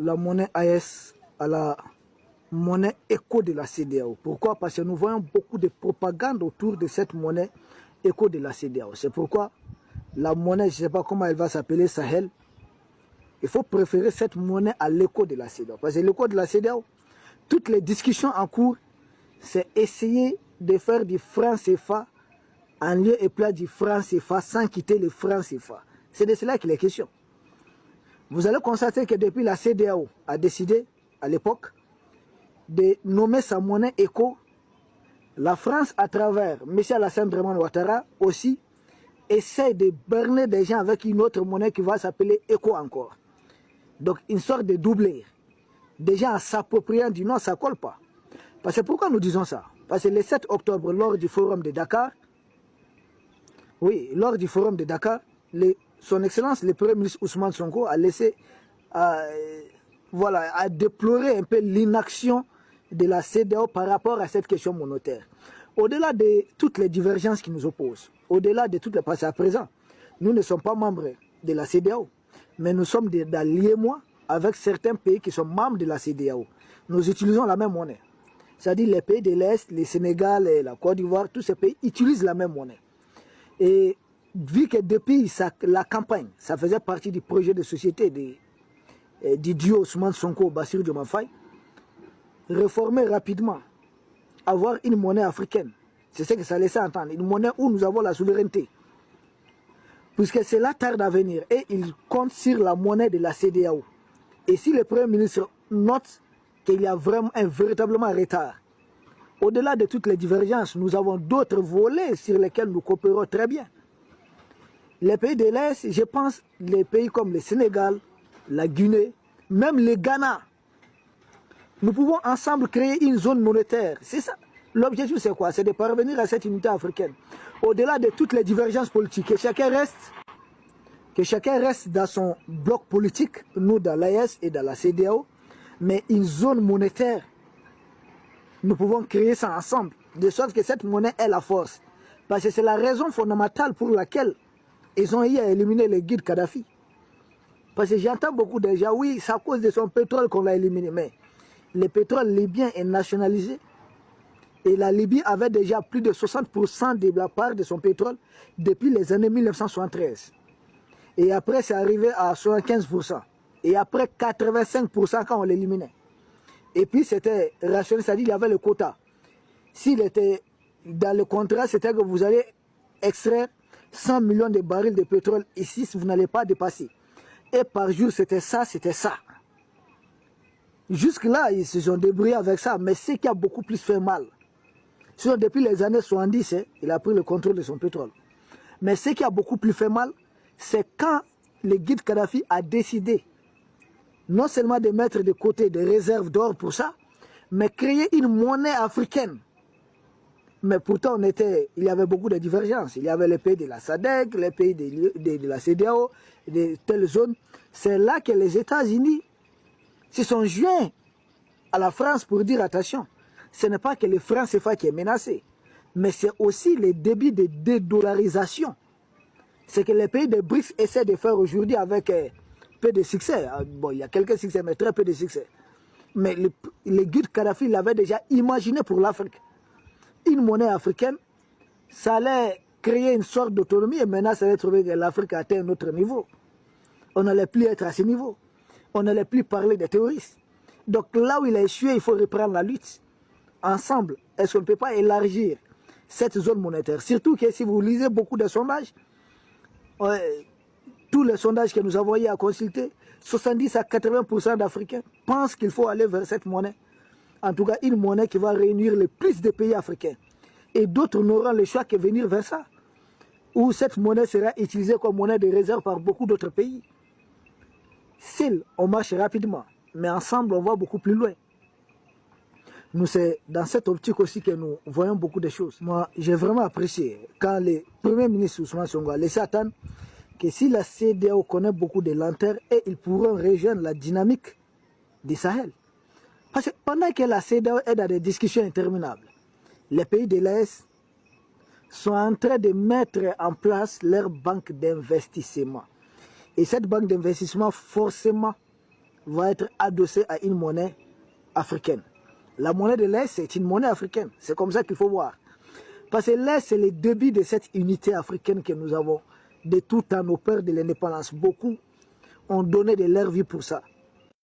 la monnaie AES à la monnaie éco de la CEDEAO. Pourquoi? Parce que nous voyons beaucoup de propagande autour de cette monnaie éco de la CEDEAO. C'est pourquoi la monnaie, je ne sais pas comment elle va s'appeler, Sahel, il faut préférer cette monnaie à l'éco de la CEDEAO. Parce que l'éco de la CEDEAO, toutes les discussions en cours, c'est essayer de faire du franc CFA en lieu et place du franc CFA sans quitter le franc CFA. C'est de cela qu'il est question. Vous allez constater que depuis la CEDEAO a décidé, à l'époque, de nommer sa monnaie éco, la France, à travers M. Alassane Draman Ouattara, aussi, essaie de berner des gens avec une autre monnaie qui va s'appeler éco encore. Donc, une sorte de doublure. Des gens s'appropriant du nom, ça ne colle pas. Parce que pourquoi nous disons ça? Parce que le 7 octobre, lors du forum de Dakar, oui, lors du forum de Dakar, son Excellence, le Premier ministre Ousmane Sonko, a laissé, voilà, a déploré un peu l'inaction de la CEDEAO par rapport à cette question monétaire. Au-delà de toutes les divergences qui nous opposent, au-delà de toutes les passes à présent, nous ne sommes pas membres de la CEDEAO, mais nous sommes d'alliés, moi, avec certains pays qui sont membres de la CEDEAO. Nous utilisons la même monnaie. C'est-à-dire les pays de l'Est, le Sénégal, la Côte d'Ivoire, tous ces pays utilisent la même monnaie. Et vu que depuis la campagne, ça faisait partie du projet de société du duo Ousmane Sonko-Bassirou Diomaye Faye, réformer rapidement, avoir une monnaie africaine, c'est ce que ça laissait entendre, une monnaie où nous avons la souveraineté. Puisque cela tarde à venir et il compte sur la monnaie de la CEDEAO. Et si le Premier ministre note qu'il y a vraiment un véritablement retard, au-delà de toutes les divergences, nous avons d'autres volets sur lesquels nous coopérons très bien. Les pays de l'Est, je pense, les pays comme le Sénégal, la Guinée, même le Ghana, nous pouvons ensemble créer une zone monétaire. C'est ça. L'objectif, c'est quoi? C'est de parvenir à cette unité africaine. Au-delà de toutes les divergences politiques, que chacun reste dans son bloc politique, nous dans l'AES et dans la CEDEAO, mais une zone monétaire. Nous pouvons créer ça ensemble, de sorte que cette monnaie est la force. Parce que c'est la raison fondamentale pour laquelle ils ont eu à éliminer le guide Kadhafi. Parce que j'entends beaucoup de gens, oui, c'est à cause de son pétrole qu'on l'a éliminé. Mais le pétrole libyen est nationalisé. Et la Libye avait déjà plus de 60% de la part de son pétrole depuis les années 1973. Et après, c'est arrivé à 75%. Et après, 85% quand on l'éliminait. Et puis, c'était rationnel, c'est-à-dire qu'il y avait le quota. S'il était dans le contrat, c'était que vous allez extraire 100 millions de barils de pétrole ici, si vous n'allez pas dépasser. Et par jour, c'était ça, c'était ça. Jusque-là, ils se sont débrouillés avec ça, mais ce qui a beaucoup plus fait mal, sinon depuis les années 70, il a pris le contrôle de son pétrole. Mais ce qui a beaucoup plus fait mal, c'est quand le guide Kadhafi a décidé non seulement de mettre de côté des réserves d'or pour ça, mais créer une monnaie africaine. Mais pourtant, il y avait beaucoup de divergences. Il y avait les pays de la SADC, les pays de la CEDEAO, de telles zones. C'est là que les États-Unis se sont joints à la France pour dire attention, ce n'est pas que le franc CFA qui est menacé, mais c'est aussi le début de dédollarisation. C'est que les pays de BRICS essaient de faire aujourd'hui avec peu de succès. Bon, il y a quelques succès, mais très peu de succès. Mais le guide Kadhafi l'avait déjà imaginé pour l'Afrique. Une monnaie africaine, ça allait créer une sorte d'autonomie et maintenant ça allait trouver que l'Afrique a atteint un autre niveau. On n'allait plus être à ce niveau. On n'allait plus parler des terroristes. Donc là où il a échoué, il faut reprendre la lutte. Ensemble, est-ce qu'on ne peut pas élargir cette zone monétaire? Surtout que si vous lisez beaucoup de sondages, tous les sondages que nous avons eu à consulter, 70 à 80% d'Africains pensent qu'il faut aller vers cette monnaie. En tout cas, une monnaie qui va réunir le plus de pays africains. Et d'autres n'auront le choix que venir vers ça. Où cette monnaie sera utilisée comme monnaie de réserve par beaucoup d'autres pays. S'il, on marche rapidement, mais ensemble, on va beaucoup plus loin. Nous, c'est dans cette optique aussi que nous voyons beaucoup de choses. Moi, j'ai vraiment apprécié quand le Premier ministre Ousmane Sonko a laissé attendre que si la CEDEAO connaît beaucoup de lenteur, et ils pourront rejoindre la dynamique du Sahel. Parce que pendant que la CEDEAO est dans des discussions interminables, les pays de l'Est sont en train de mettre en place leur banque d'investissement. Et cette banque d'investissement, forcément, va être adossé à une monnaie africaine. La monnaie de l'Est, c'est une monnaie africaine. C'est comme ça qu'il faut voir. Parce que l'Est, c'est le début de cette unité africaine que nous avons de tout temps, nos pères de l'indépendance. Beaucoup ont donné de leur vie pour ça.